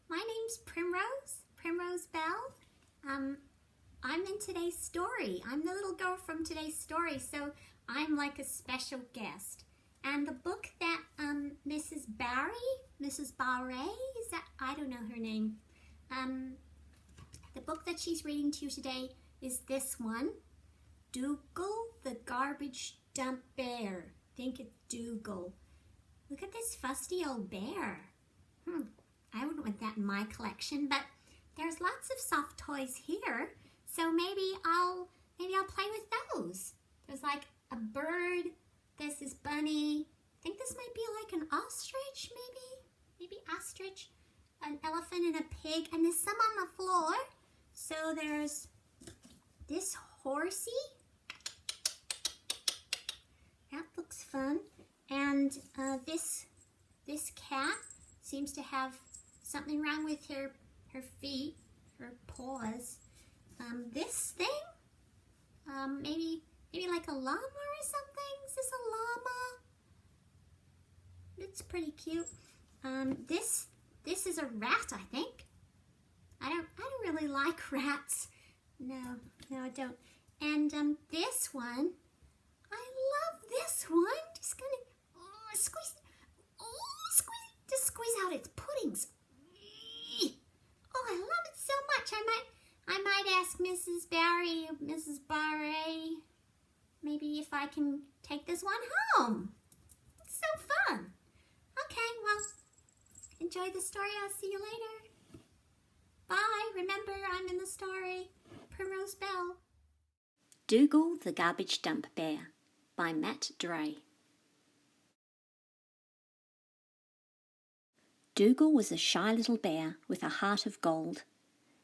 My name's Primrose Bell. I'm in today's story. I'm the little girl from today's story, so I'm like a special guest. And the book that Mrs. Barre, is that, I don't know her name. The book that she's reading to you today is this one, Dougal the Garbage Dump Bear. I think it's Dougal. Look at this fusty old bear. I wouldn't want that in my collection, but there's lots of soft toys here, so maybe I'll play with those. There's like a bird, there's this bunny. I think this might be like an ostrich, maybe ostrich, an elephant and a pig, and there's some on the floor. So there's this horsey. That looks fun. And this cat seems to have something wrong with her feet, her paws. This thing, maybe like a llama or something. Is this a llama? It's pretty cute. This is a rat, I think. I don't really like rats. No, I don't. And this one, I love this one. Just gonna squeeze out its puddings. Oh, I love it so much. I might ask Mrs. Barre, maybe if I can take this one home. It's so fun. Okay, well, enjoy the story. I'll see you later. Bye. Remember, I'm in the story. Primrose Bell. Dougal the Garbage Dump Bear by Matt Dray. Dougal was a shy little bear with a heart of gold.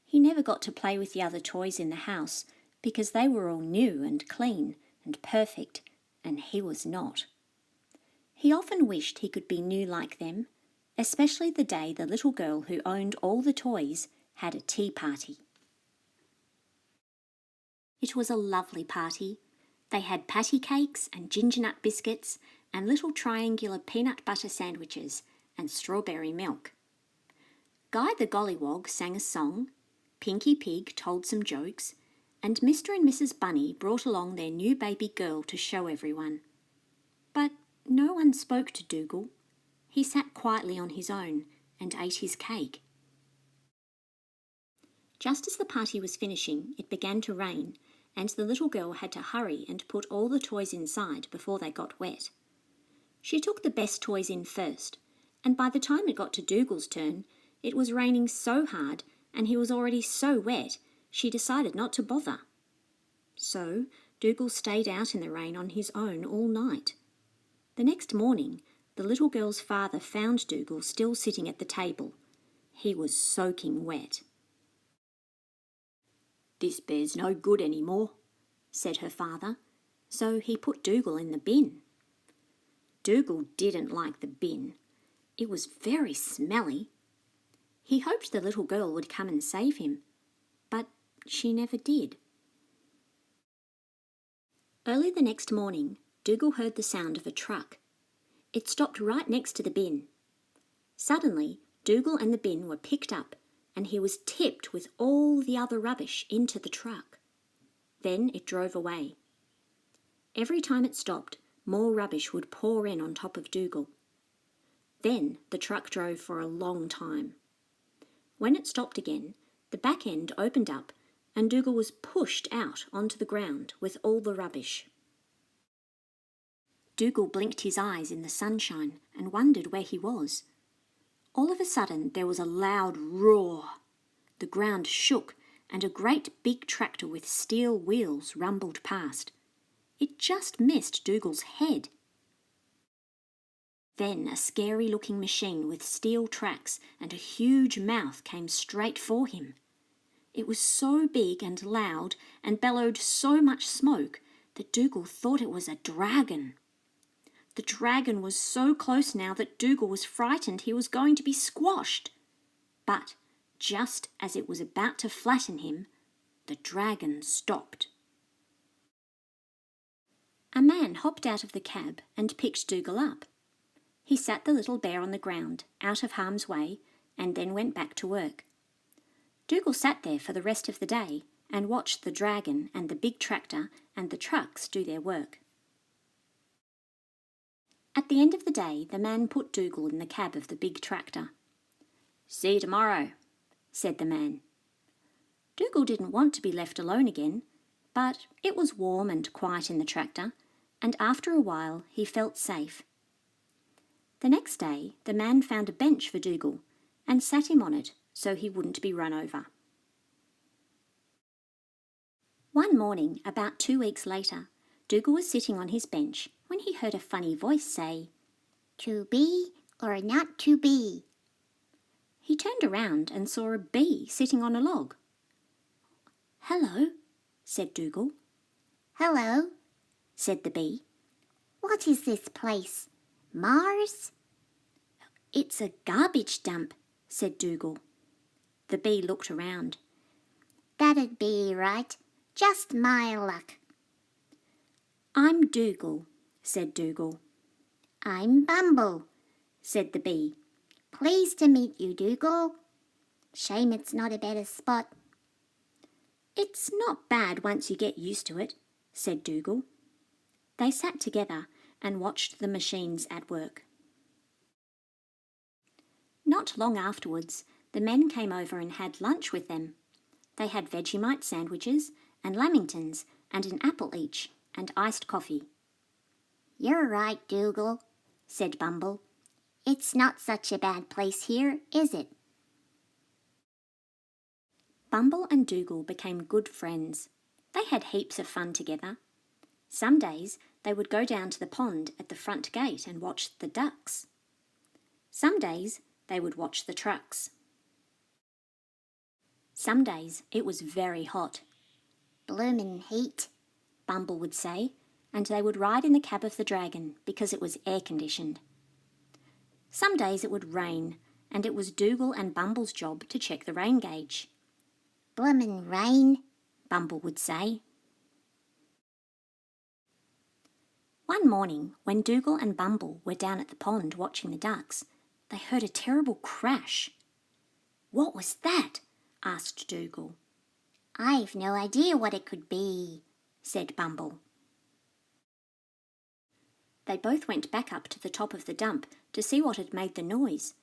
He never got to play with the other toys in the house because they were all new and clean and perfect, and he was not. He often wished he could be new like them, especially the day the little girl who owned all the toys had a tea party. It was a lovely party. They had patty cakes and ginger nut biscuits and little triangular peanut butter sandwiches and strawberry milk. Guy the Gollywog sang a song, Pinky Pig told some jokes, and Mr. and Mrs. Bunny brought along their new baby girl to show everyone. But no one spoke to Dougal. He sat quietly on his own and ate his cake. Just as the party was finishing, it began to rain, and the little girl had to hurry and put all the toys inside before they got wet. She took the best toys in first, and by the time it got to Dougal's turn, it was raining so hard and he was already so wet, she decided not to bother. So Dougal stayed out in the rain on his own all night. The next morning, the little girl's father found Dougal still sitting at the table. He was soaking wet. "This bear's no good any more," said her father, so he put Dougal in the bin. Dougal didn't like the bin. It was very smelly. He hoped the little girl would come and save him, but she never did. Early the next morning, Dougal heard the sound of a truck. It stopped right next to the bin. Suddenly, Dougal and the bin were picked up, and he was tipped with all the other rubbish into the truck. Then it drove away. Every time it stopped, more rubbish would pour in on top of Dougal. Then the truck drove for a long time. When it stopped again, the back end opened up and Dougal was pushed out onto the ground with all the rubbish. Dougal blinked his eyes in the sunshine and wondered where he was. All of a sudden there was a loud roar. The ground shook and a great big tractor with steel wheels rumbled past. It just missed Dougal's head. Then a scary-looking machine with steel tracks and a huge mouth came straight for him. It was so big and loud and bellowed so much smoke that Dougal thought it was a dragon. The dragon was so close now that Dougal was frightened he was going to be squashed. But just as it was about to flatten him, the dragon stopped. A man hopped out of the cab and picked Dougal up. He sat the little bear on the ground, out of harm's way, and then went back to work. Dougal sat there for the rest of the day and watched the dragon and the big tractor and the trucks do their work. At the end of the day, the man put Dougal in the cab of the big tractor. "See you tomorrow," said the man. Dougal didn't want to be left alone again, but it was warm and quiet in the tractor, and after a while he felt safe. The next day, the man found a bench for Dougal and sat him on it so he wouldn't be run over. One morning, about 2 weeks later, Dougal was sitting on his bench when he heard a funny voice say, "To be or not to be?" He turned around and saw a bee sitting on a log. "Hello," said Dougal. "Hello," said the bee. "What is this place? Mars?" "It's a garbage dump," said Dougal. The bee looked around. "That'd be right. Just my luck." "I'm Dougal," said Dougal. "I'm Bumble," said the bee. "Pleased to meet you, Dougal. Shame it's not a better spot." "It's not bad once you get used to it," said Dougal. They sat together and watched the machines at work. Not long afterwards, the men came over and had lunch with them. They had Vegemite sandwiches and lamingtons and an apple each and iced coffee. "You're right, Dougal," said Bumble. "It's not such a bad place here, is it?" Bumble and Dougal became good friends. They had heaps of fun together. Some days they would go down to the pond at the front gate and watch the ducks. Some days they would watch the trucks. Some days it was very hot. "Bloomin' heat," Bumble would say, and they would ride in the cab of the dragon because it was air-conditioned. Some days it would rain, and it was Dougal and Bumble's job to check the rain gauge. "Bloomin' rain," Bumble would say. One morning, when Dougal and Bumble were down at the pond watching the ducks, they heard a terrible crash. "What was that?" asked Dougal. "I've no idea what it could be," said Bumble. They both went back up to the top of the dump to see what had made the noise.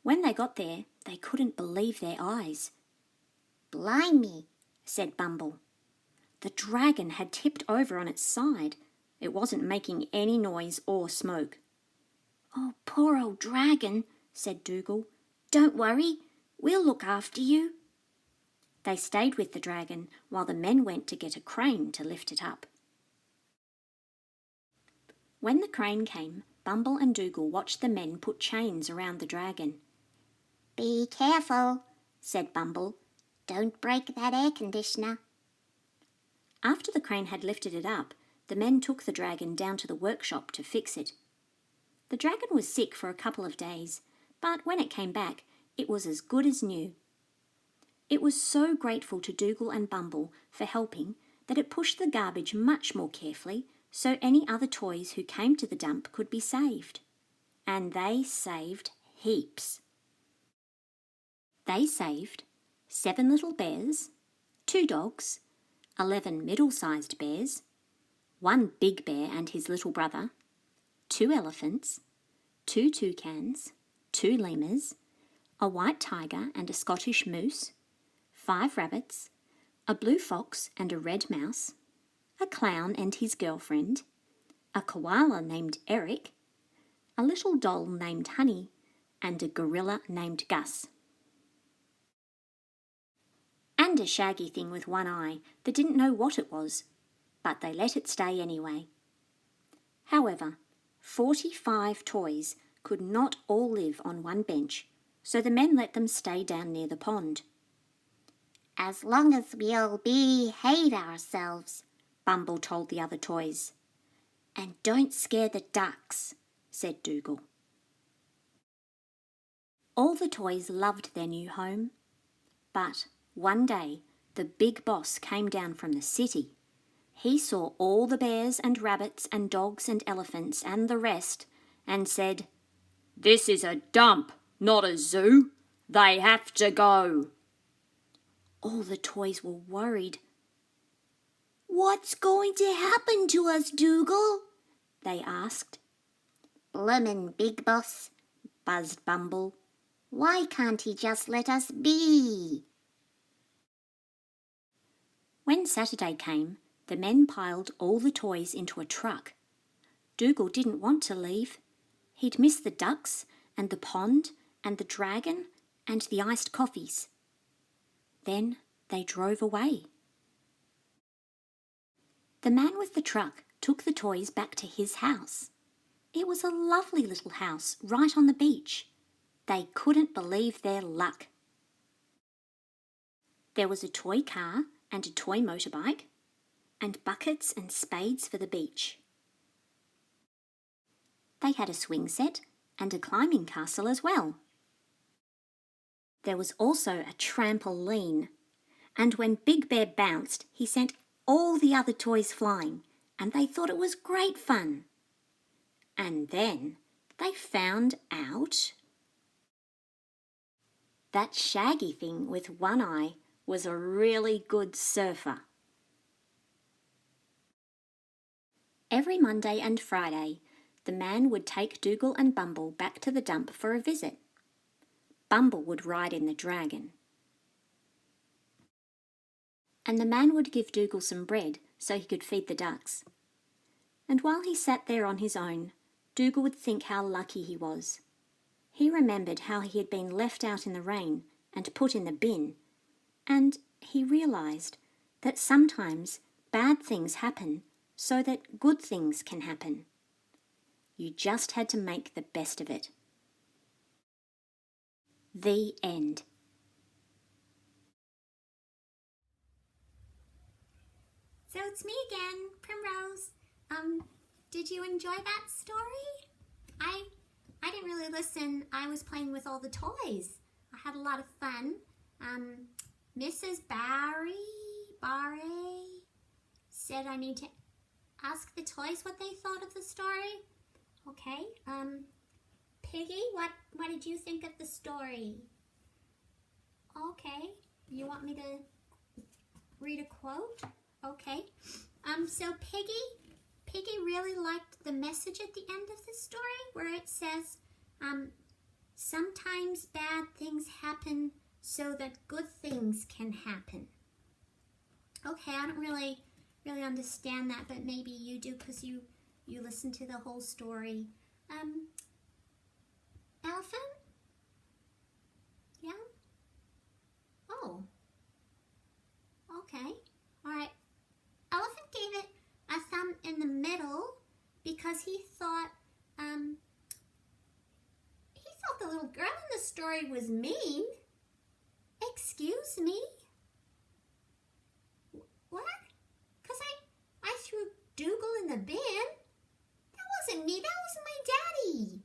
When they got there, they couldn't believe their eyes. "Blimey," said Bumble. The dragon had tipped over on its side. It wasn't making any noise or smoke. "Oh, poor old dragon," said Dougal. "Don't worry, we'll look after you." They stayed with the dragon while the men went to get a crane to lift it up. When the crane came, Bumble and Dougal watched the men put chains around the dragon. "Be careful," said Bumble. "Don't break that air conditioner." After the crane had lifted it up, the men took the dragon down to the workshop to fix it. The dragon was sick for a couple of days, but when it came back, it was as good as new. It was so grateful to Dougal and Bumble for helping that it pushed the garbage much more carefully so any other toys who came to the dump could be saved. And they saved heaps. They saved 7 little bears, 2 dogs, 11 middle-sized bears, 1 big bear and his little brother, 2 elephants, 2 toucans, 2 lemurs, a white tiger and a Scottish moose, 5 rabbits, a blue fox and a red mouse, a clown and his girlfriend, a koala named Eric, a little doll named Honey, and a gorilla named Gus. And a shaggy thing with one eye that didn't know what it was, but they let it stay anyway. However, 45 toys could not all live on one bench, so the men let them stay down near the pond. "As long as we all behave ourselves," Bumble told the other toys. "And don't scare the ducks," said Dougal. All the toys loved their new home, but one day the big boss came down from the city. He saw all the bears and rabbits and dogs and elephants and the rest and said, "This is a dump, not a zoo. They have to go." All the toys were worried. "What's going to happen to us, Dougal?" they asked. "Bloomin' Big Boss," buzzed Bumble. "Why can't he just let us be?" When Saturday came, the men piled all the toys into a truck. Dougal didn't want to leave. He'd miss the ducks and the pond and the dragon and the iced coffees. Then they drove away. The man with the truck took the toys back to his house. It was a lovely little house right on the beach. They couldn't believe their luck. There was a toy car and a toy motorbike, and buckets and spades for the beach. They had a swing set and a climbing castle as well. There was also a trampoline, and when Big Bear bounced, he sent all the other toys flying, and they thought it was great fun. And then they found out that shaggy thing with one eye was a really good surfer. Every Monday and Friday, the man would take Dougal and Bumble back to the dump for a visit. Bumble would ride in the dragon. And the man would give Dougal some bread so he could feed the ducks. And while he sat there on his own, Dougal would think how lucky he was. He remembered how he had been left out in the rain and put in the bin, and he realised that sometimes bad things happen so that good things can happen. You just had to make the best of it. The end. So it's me again, Primrose. Did you enjoy that story? I didn't really listen. I was playing with all the toys. I had a lot of fun. Mrs. Barry said I need to ask the toys what they thought of the story. Okay. Piggy, what did you think of the story? Okay. You want me to read a quote? Okay. So Piggy really liked the message at the end of the story where it says, sometimes bad things happen so that good things can happen. Okay, I don't really understand that, but maybe you do because you listened to the whole story. Elephant? Yeah? Oh. Okay. All right. Elephant gave it a thumb in the middle because he thought the little girl in the story was mean. Excuse me? What? Because I threw Dougal in the bin? That wasn't me, that was my daddy.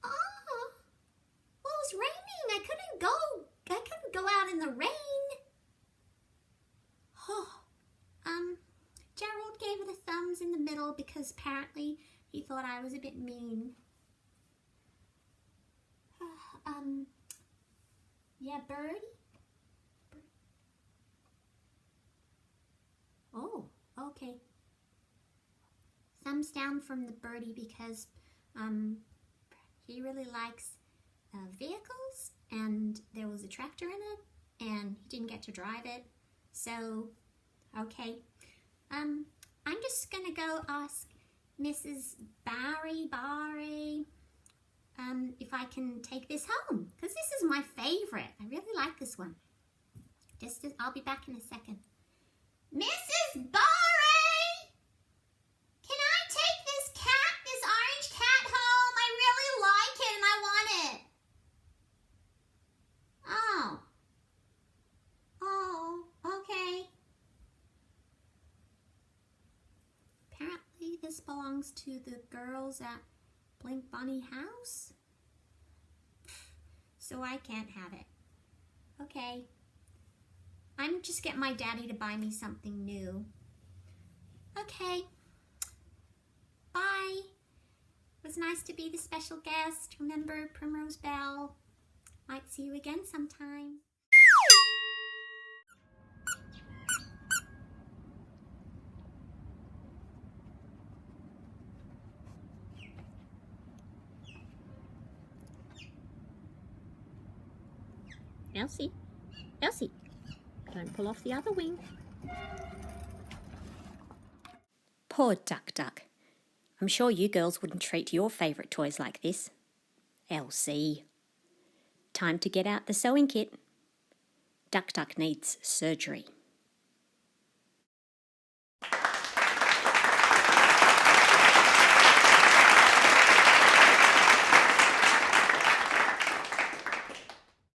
Oh, well, it was raining. I couldn't go out in the rain. Oh, Gerald gave it a thumbs in the middle because apparently he thought I was a bit mean. Yeah, Birdie? Oh, okay. Thumbs down from the Birdie because he really likes vehicles, and there was a tractor in it, and he didn't get to drive it. So, okay. I'm just gonna go ask Mrs. Barry, if I can take this home, because this is my favorite. I really like this one. I'll be back in a second. Mrs. Barry! Can I take this orange cat home? I really like it and I want it. Oh, okay. Apparently this belongs to the girls at Blink Bunny House. So I can't have it. Okay. I'm just getting my daddy to buy me something new. Okay. Bye. It was nice to be the special guest. Remember, Primrose Bell. Might see you again sometime. Elsie, Elsie, don't pull off the other wing. Poor Duck. I'm sure you girls wouldn't treat your favourite toys like this. Elsie. Time to get out the sewing kit. Duck needs surgery.